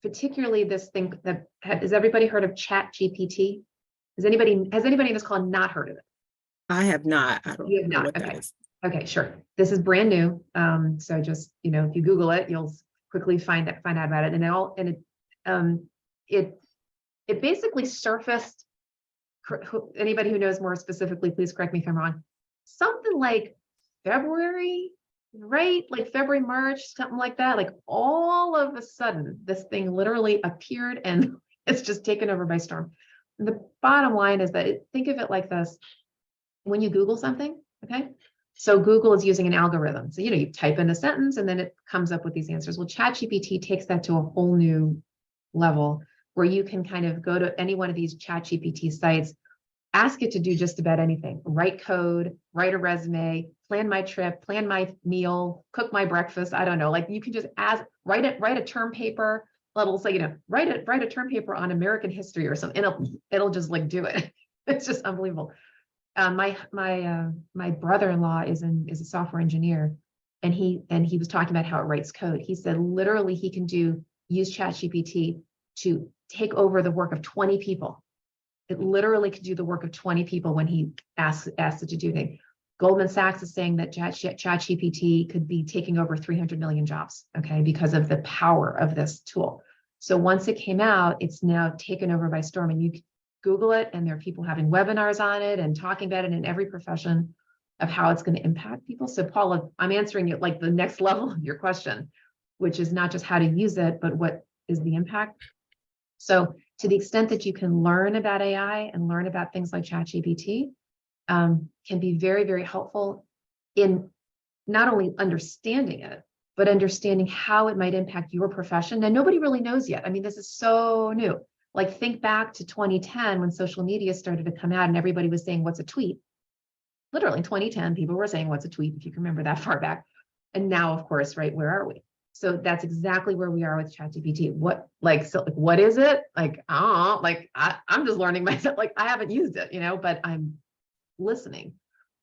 particularly this thing that, has everybody heard of ChatGPT? Has anybody in this call not heard of it? I have not. I don't know what that is. Okay, sure. This is brand new. So just, if you Google it, you'll quickly find out about it. And it basically surfaced, anybody who knows more specifically, please correct me if I'm wrong, something like February, right? Like February, March, something like that. Like all of a sudden, this thing literally appeared and it's just taken over by storm. The bottom line is that, think of it like this. When you Google something, okay? So Google is using an algorithm. So, you type in a sentence and then it comes up with these answers. Well, ChatGPT takes that to a whole new level where you can kind of go to any one of these ChatGPT sites, ask it to do just about anything, write code, write a resume, plan my trip, plan my meal, cook my breakfast. I don't know, like you can just write a term paper. It'll say, write a term paper on American history or something. It'll just like do it. It's just unbelievable. My brother-in-law is a software engineer, and he was talking about how it writes code. He said literally he can use ChatGPT to take over the work of 20 people. It literally could do the work of 20 people when he asks it to do things. Goldman Sachs is saying that ChatGPT could be taking over 300 million jobs, okay, because of the power of this tool. So once it came out, it's now taken over by storm, and you can Google it, and there are people having webinars on it and talking about it in every profession of how it's going to impact people. So Paula, I'm answering it like the next level of your question, which is not just how to use it, but what is the impact. So to the extent that you can learn about AI and learn about things like ChatGPT, can be very, very helpful in not only understanding it, but understanding how it might impact your profession. Now, nobody really knows yet. I mean, this is so new. Like, think back to 2010 when social media started to come out and everybody was saying, what's a tweet? Literally in 2010, people were saying, what's a tweet, if you can remember that far back. And now, of course, right, where are we? So that's exactly where we are with ChatGPT. What is it? I'm just learning myself. Like, I haven't used it, but I'm listening.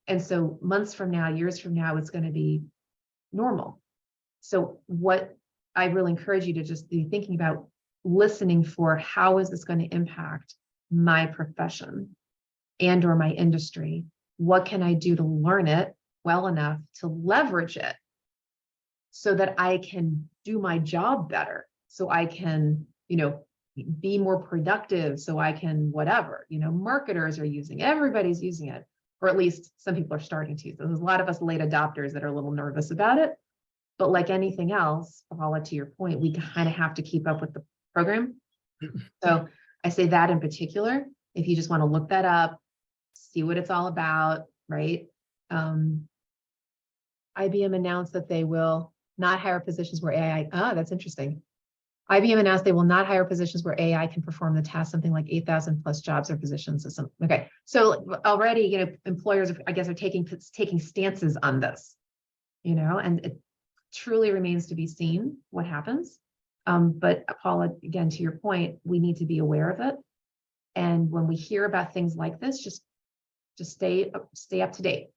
And so months from now, years from now, it's going to be normal. So what I really encourage you to just be thinking about, listening for, how is this going to impact my profession and or my industry? What can I do to learn it well enough to leverage it so that I can do my job better, so I can, be more productive, so I can whatever, marketers are using it, everybody's using it, or at least some people are starting to. So there's a lot of us late adopters that are a little nervous about it. But like anything else, Paula, to your point, we kind of have to keep up with the program. So I say that in particular, if you just want to look that up, see what it's all about, right? IBM announced that they will not hire positions where AI, that's interesting. IBM announced they will not hire positions where AI can perform the task, something like 8,000 plus jobs or positions. Okay, so already, employers, I guess, are taking stances on this, and it truly remains to be seen what happens. But Paula, again, to your point, we need to be aware of it. And when we hear about things like this, just stay up to date,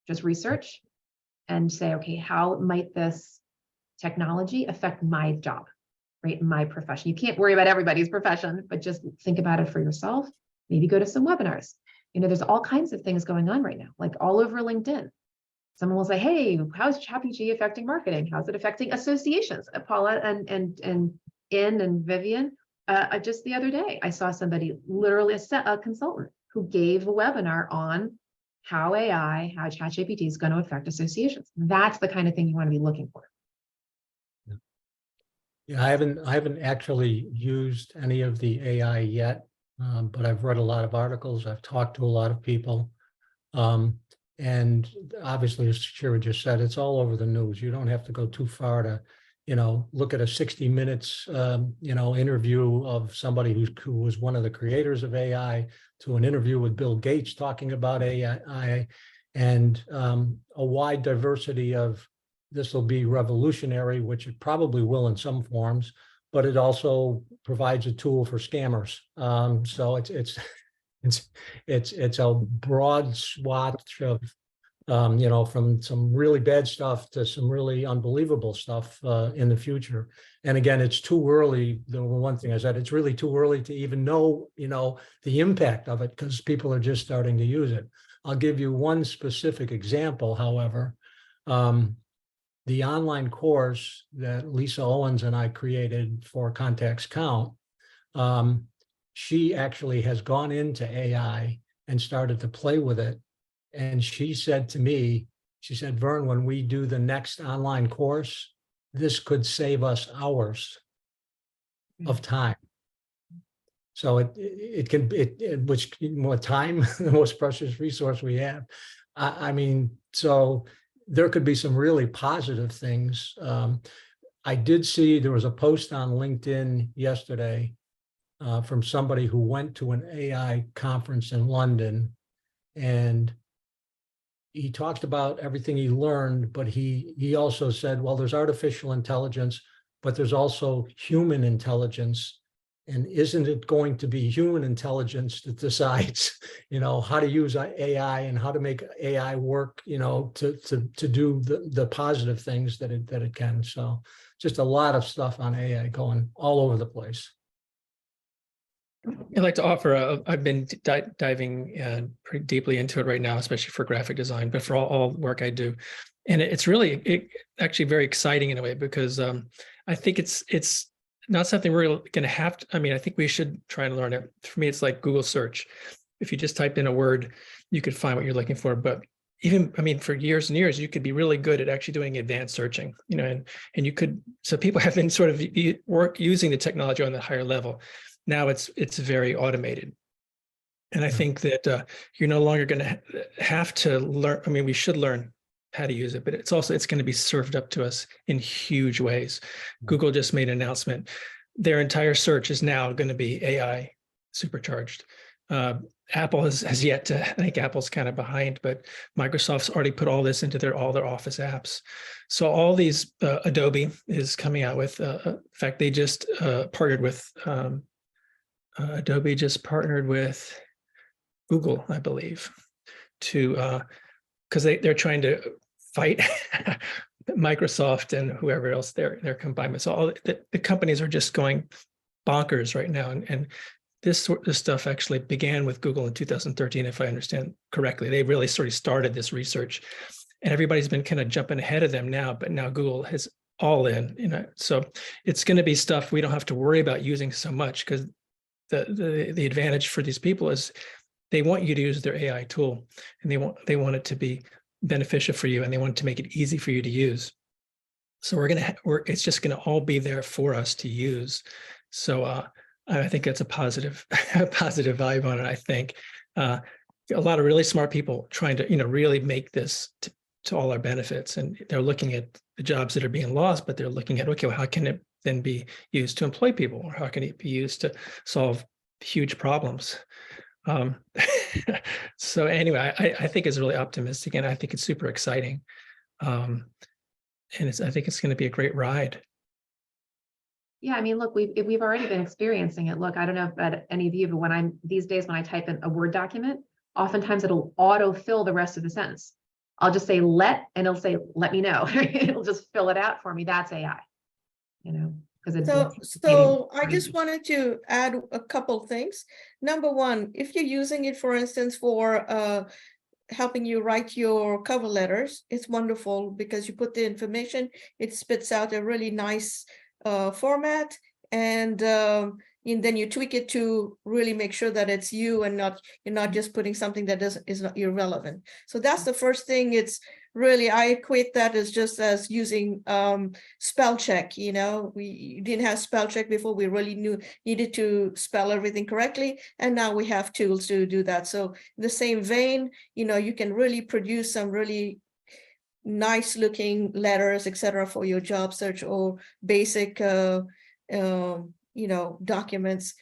just research and say, okay, how might this technology affect my job, right? My profession. You can't worry about everybody's profession, but just think about it for yourself. Maybe go to some webinars. There's all kinds of things going on right now, like all over LinkedIn. Someone will say, hey, how's ChatGPT affecting marketing? How's it affecting associations? Paula and Vivian, just the other day, I saw somebody, literally a consultant, who gave a webinar on how ChatGPT is going to affect associations. That's the kind of thing you want to be looking for. Yeah, I haven't actually used any of the AI yet, but I've read a lot of articles. I've talked to a lot of people. And obviously, as Shira just said, it's all over the news. You don't have to go too far to, look at a 60 minutes, interview of somebody who was one of the creators of AI, to an interview with Bill Gates talking about AI, and a wide diversity of, this will be revolutionary, which it probably will in some forms, but it also provides a tool for scammers. So it's a broad swatch of, from some really bad stuff to some really unbelievable stuff in the future. And again, it's too early. The one thing I said, it's really too early to even know, the impact of it, because people are just starting to use it. I'll give you one specific example, however. The online course that Lisa Owens and I created for Contacts Count, she actually has gone into AI and started to play with it. And she said to me, Vern, when we do the next online course, this could save us hours of time. So which more time, the most precious resource we have. I mean, so there could be some really positive things. I did see there was a post on LinkedIn yesterday from somebody who went to an AI conference in London, and he talked about everything he learned, but he also said, well, there's artificial intelligence, but there's also human intelligence. And isn't it going to be human intelligence that decides, how to use AI and how to make AI work, to do the positive things that it can. So just a lot of stuff on AI going all over the place. I'd like to offer, I've been diving pretty deeply into it right now, especially for graphic design, but for all work I do. And it's really actually very exciting in a way, because I think it's not something we're going to have to, I think we should try and learn it. For me, it's like Google search. If you just typed in a word, you could find what you're looking for. But even, for years and years, you could be really good at actually doing advanced searching, and you could, so people have been sort of using the technology on the higher level. now it's very automated. And I think that you're no longer going to have to learn. I mean, we should learn how to use it, but it's going to be served up to us in huge ways. Google just made an announcement. Their entire search is now going to be AI supercharged. Apple has yet to, I think Apple's kind of behind, but Microsoft's already put all this into all their Office apps. So all these, Adobe is coming out with, in fact, they just partnered with, Adobe just partnered with Google, I believe, to, because they're trying to fight Microsoft and whoever else they're combined with. So all the companies are just going bonkers right now. And this stuff actually began with Google in 2013, if I understand correctly. They really sort of started this research, and everybody's been kind of jumping ahead of them now, but now Google has all in, so it's going to be stuff we don't have to worry about using so much, because the advantage for these people is they want you to use their AI tool, and they want it to be beneficial for you, and they want to make it easy for you to use. So it's just going to all be there for us to use. So I think that's a positive vibe on it. I think a lot of really smart people trying to, really make this to all our benefits, and they're looking at the jobs that are being lost, but they're looking at, okay, well, how can it then be used to employ people, or how can it be used to solve huge problems? So anyway, I think it's really optimistic, and I think it's super exciting. And I think it's going to be a great ride. Yeah, I mean, look, we've already been experiencing it. Look, I don't know if that any of you, but these days when I type in a Word document, oftentimes it'll autofill the rest of the sentence. I'll just say and it'll say, let me know. It'll just fill it out for me. That's AI, because So I just wanted to add a couple things. Number one, if you're using it, for instance, for helping you write your cover letters, it's wonderful because you put the information, it spits out a really nice format, and then you tweak it to really make sure that it's you, and you're not just putting something that is not irrelevant. So that's the first thing. It's really, I equate that as just as using spell check. We didn't have spell check before. We really needed to spell everything correctly, and now we have tools to do that. So in the same vein, you can really produce some really nice looking letters, etc., for your job search or basic documents.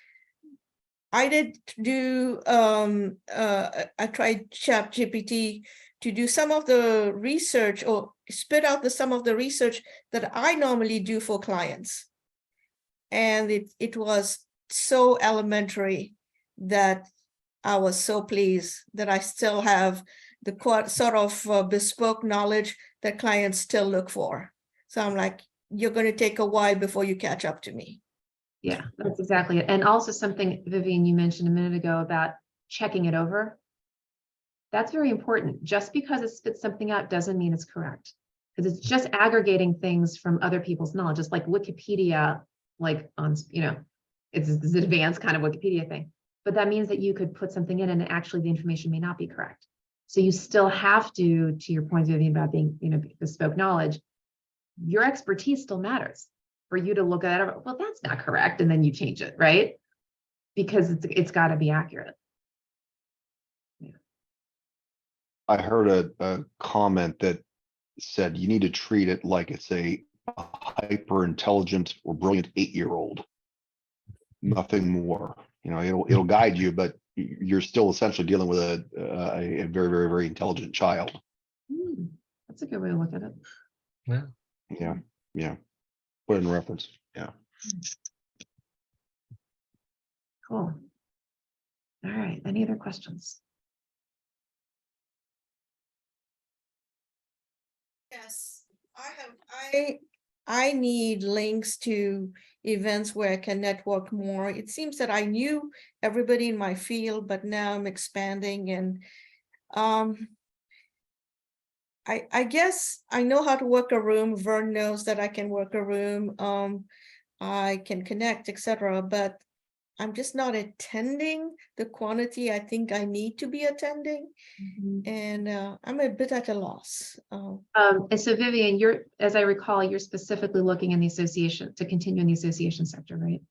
I did do I tried ChatGPT to do some of the research, or spit out some of the research that I normally do for clients, and it was so elementary that I was so pleased that I still have the sort of bespoke knowledge that clients still look for. So I'm like, you're going to take a while before you catch up to me. Yeah, that's exactly it. And also something, Vivian, you mentioned a minute ago about checking it over. That's very important. Just because it spits something out doesn't mean it's correct, because it's just aggregating things from other people's knowledge. Just like Wikipedia, like on, it's this advanced kind of Wikipedia thing. But that means that you could put something in and actually the information may not be correct. So you still have to your point, Vivian, about being, bespoke knowledge, your expertise still matters for you to look at it. Well, that's not correct. And then you change it, right? Because it's got to be accurate. Yeah. I heard a comment that said you need to treat it like it's a hyper intelligent or brilliant 8-year-old. Nothing more. It'll guide you, but you're still essentially dealing with a very, very, very intelligent child. That's a good way to look at it. Yeah. Put it in reference. Yeah. Cool. All right. Any other questions? Yes, I need links to events where I can network more. It seems that I knew everybody in my field, but now I'm expanding, and I guess I know how to work a room. Vern knows that I can work a room. I can connect, etc. But I'm just not attending the quantity I think I need to be attending. And I'm a bit at a loss. And so Vivian, as I recall, you're specifically looking in the association to continue in the association sector, right?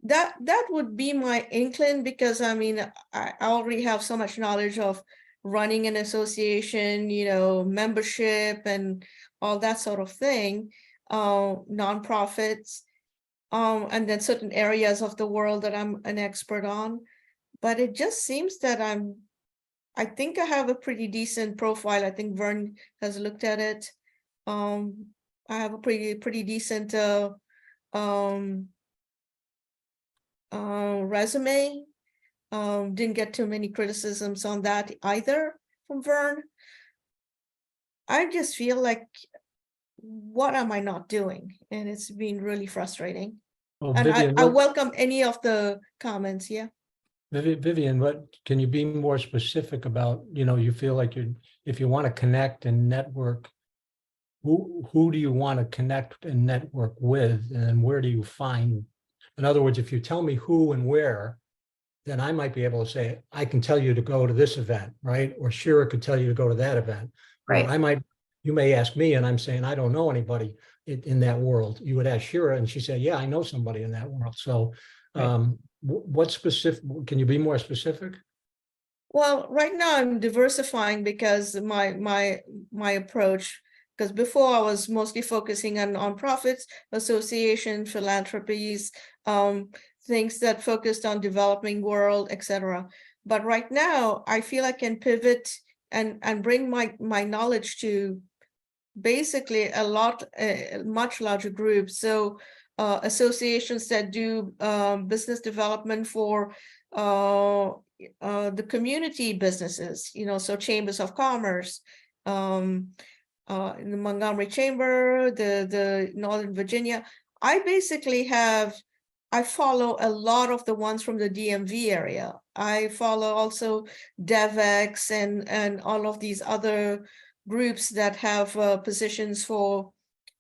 that would be my inkling, because I mean, I already have so much knowledge of running an association, membership and all that sort of thing, nonprofits, and then certain areas of the world that I'm an expert on. But it just seems that I think I have a pretty decent profile. I think Vern has looked at it. I have a pretty decent resume. Didn't get too many criticisms on that either from Vern. I just feel like, what am I not doing? And it's been really frustrating. Well, And Vivian, I welcome any of the comments. Yeah. Vivian, what can you be more specific about? You feel like if you want to connect and network, who do you want to connect and network with, and where do you find? In other words, if you tell me who and where, then I might be able to say, I can tell you to go to this event, right? Or Shira could tell you to go to that event. Right. Or you may ask me and I'm saying, I don't know anybody in that world. You would ask Shira and she said, yeah, I know somebody in that world. So what specific, can you be more specific? Well, right now I'm diversifying because my approach, because before I was mostly focusing on nonprofits, association, philanthropies, things that focused on developing world, etc. But right now I feel I can pivot and bring my knowledge to basically a much larger group. So associations that do business development for the community businesses, so chambers of commerce, in the Montgomery Chamber, the Northern Virginia. I follow a lot of the ones from the DMV area. I follow also DevEx and all of these other groups that have positions for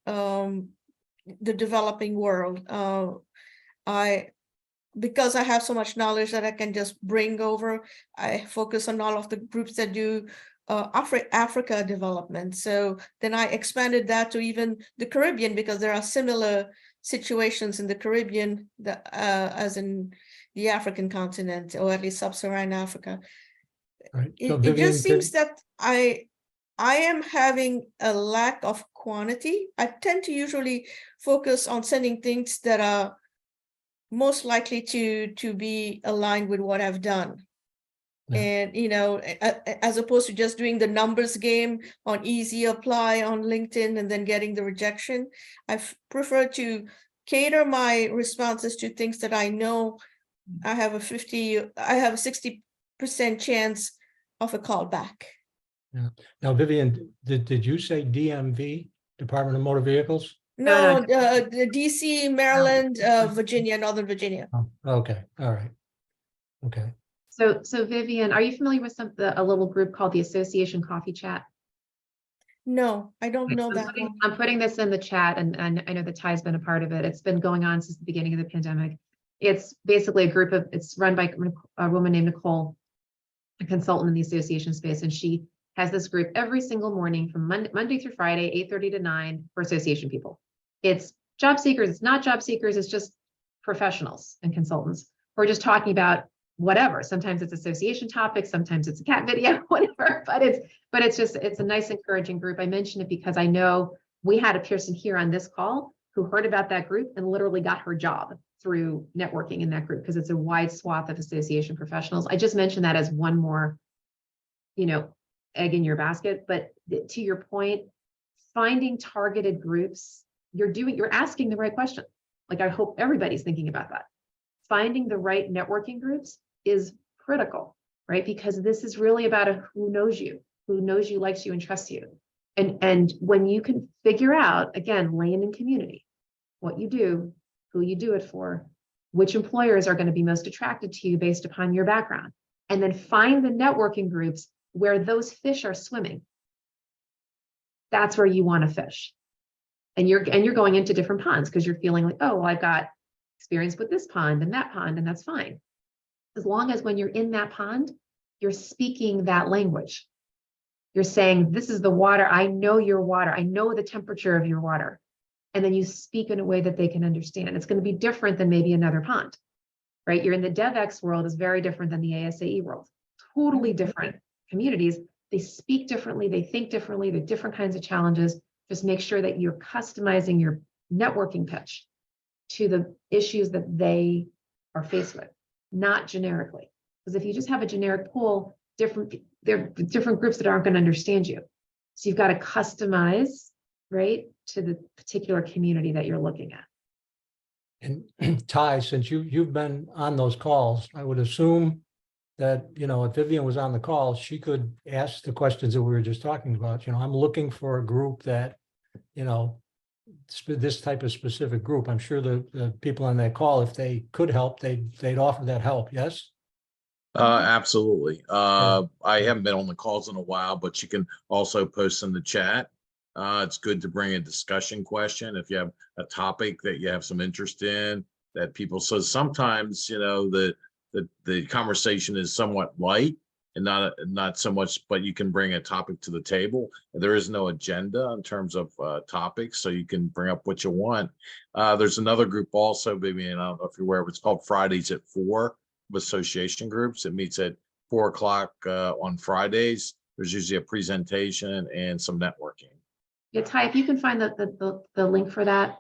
the developing world. Because I have so much knowledge that I can just bring over, I focus on all of the groups that do Africa development. So then I expanded that to even the Caribbean, because there are similar situations in the Caribbean that, as in the African continent, or at least sub-Saharan Africa. Right. So It just seems that I am having a lack of quantity. I tend to usually focus on sending things that are most likely to be aligned with what I've done. Yeah. And, as opposed to just doing the numbers game on easy apply on LinkedIn and then getting the rejection, I prefer to cater my responses to things that I know I have a 60% chance of a call back. Yeah. Now, Vivian, did you say DMV, Department of Motor Vehicles? No, the DC, Maryland, Virginia, Northern Virginia. Oh, okay. All right. Okay. So Vivian, are you familiar with a little group called the Association Coffee Chat? No, I don't know that one. I'm putting this in the chat, and I know that Ty's been a part of it. It's been going on since the beginning of the pandemic. It's basically a group it's run by a woman named Nicole, a consultant in the association space, and she has this group every single morning from Monday through Friday, 8:30 to 9 for association people. It's job seekers, it's not job seekers, it's just professionals and consultants who are just talking about whatever. Sometimes it's association topics, sometimes it's a cat video, whatever, but it's a nice, encouraging group. I mention it because I know we had a person here on this call who heard about that group and literally got her job through networking in that group, because it's a wide swath of association professionals. I just mentioned that as one more, egg in your basket. But to your point, finding targeted groups, you're asking the right question. Like, I hope everybody's thinking about that. Finding the right networking groups is critical, right? Because this is really about who knows you, likes you, and trusts you. And when you can figure out, again, lane and community, what you do, who you do it for, which employers are going to be most attracted to you based upon your background, and then find the networking groups where those fish are swimming. That's where you want to fish. And you're going into different ponds because you're feeling like, oh, well, I've got experience with this pond, and that's fine. As long as when you're in that pond, you're speaking that language. You're saying, this is the water. I know your water. I know the temperature of your water. And then you speak in a way that they can understand. It's going to be different than maybe another pond. right? You're in the DevX world is very different than the ASAE world. Totally different communities. They speak differently, they think differently, they're different kinds of challenges. Just make sure that you're customizing your networking pitch to the issues that they are faced with, not generically. Because if you just have a generic pool, there are different groups that aren't going to understand you. So you've got to customize, right, to the particular community that you're looking at. And Ty, since you've been on those calls, I would assume that, you know, if Vivian was on the call, she could ask the questions that we were just talking about. You know, I'm looking for a group that, you know, this type of specific group. I'm sure the people on that call, if they could help, they'd offer that help. Yes. Absolutely. I haven't been on the calls in a while, but you can also post in the chat. It's good to bring a discussion question if you have a topic that you have some interest in that people. So sometimes, you know, the conversation is somewhat light and not so much, but you can bring a topic to the table. There is no agenda in terms of topics, so you can bring up what you want. There's another group also, maybe, and I don't know if you're aware of, it's called Fridays at 4 of association groups. It meets at 4 o'clock on Fridays. There's usually a presentation and some networking. Yeah, Ty, if you can find the link for that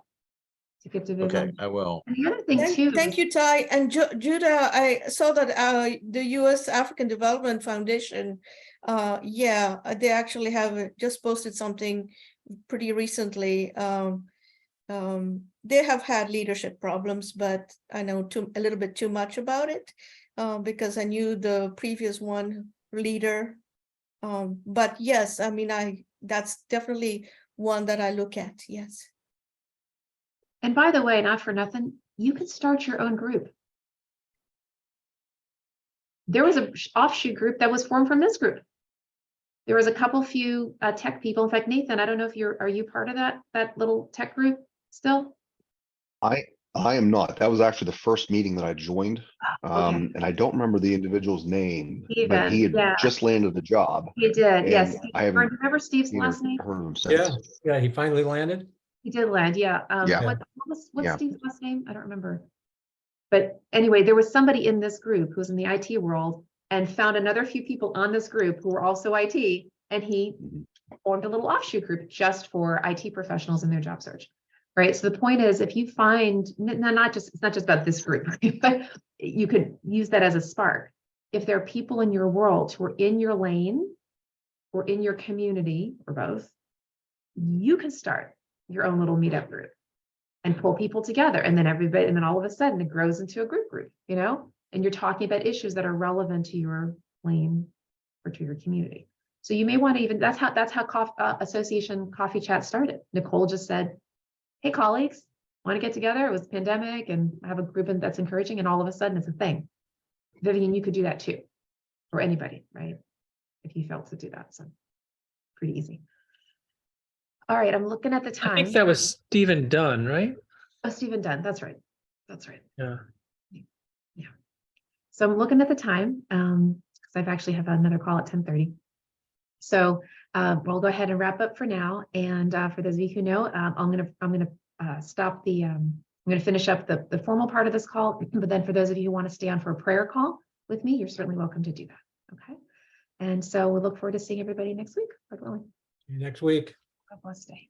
to give to Vivian. Okay, I will. And the other thing too. Thank you, Ty. And Judah, I saw that the U.S. African Development Foundation, they actually have just posted something pretty recently. They have had leadership problems, but I know a little bit too much about it because I knew the previous one leader. But yes, I mean, that's definitely one that I look at. Yes. And by the way, not for nothing, you could start your own group. There was an offshoot group that was formed from this group. There was a few tech people. In fact, Nathan, I don't know if are you part of that little tech group still? I am not. That was actually the first meeting that I joined. Okay. And I don't remember the individual's name, Steven, but he had yeah. just landed the job. He did, yes. I haven't Remember Steve's last name? heard of him since. Yeah, he finally landed. He did land, yeah. Yeah. What's Yeah. Steve's last name? I don't remember. But anyway, there was somebody in this group who was in the IT world and found another few people on this group who were also IT, and he formed a little offshoot group just for IT professionals in their job search. Right. So the point is, if you find it's not just about this group, but you could use that as a spark. If there are people in your world who are in your lane or in your community or both, you can start your own little meetup group and pull people together. And then everybody, and then all of a sudden it grows into a group, you know, and you're talking about issues that are relevant to your lane or to your community. So you may want to even, that's how Association Coffee Chat started. Nicole just said, hey, colleagues, want to get together? It was pandemic and have a group that's encouraging, and all of a sudden it's a thing. Vivian, you could do that too, or anybody, right? If you felt to do that, so pretty easy. All right, I'm looking at the time. I think that was Stephen Dunn, right? Oh, Stephen Dunn, that's right. That's right. Yeah. Yeah. So I'm looking at the time because I've actually have another call at 10:30. So we'll go ahead and wrap up for now. And for those of you who know, I'm gonna stop the. I'm gonna finish up the formal part of this call. But then for those of you who want to stay on for a prayer call with me, you're certainly welcome to do that. Okay. And so we'll look forward to seeing everybody next week. Next week. Have a blessed day.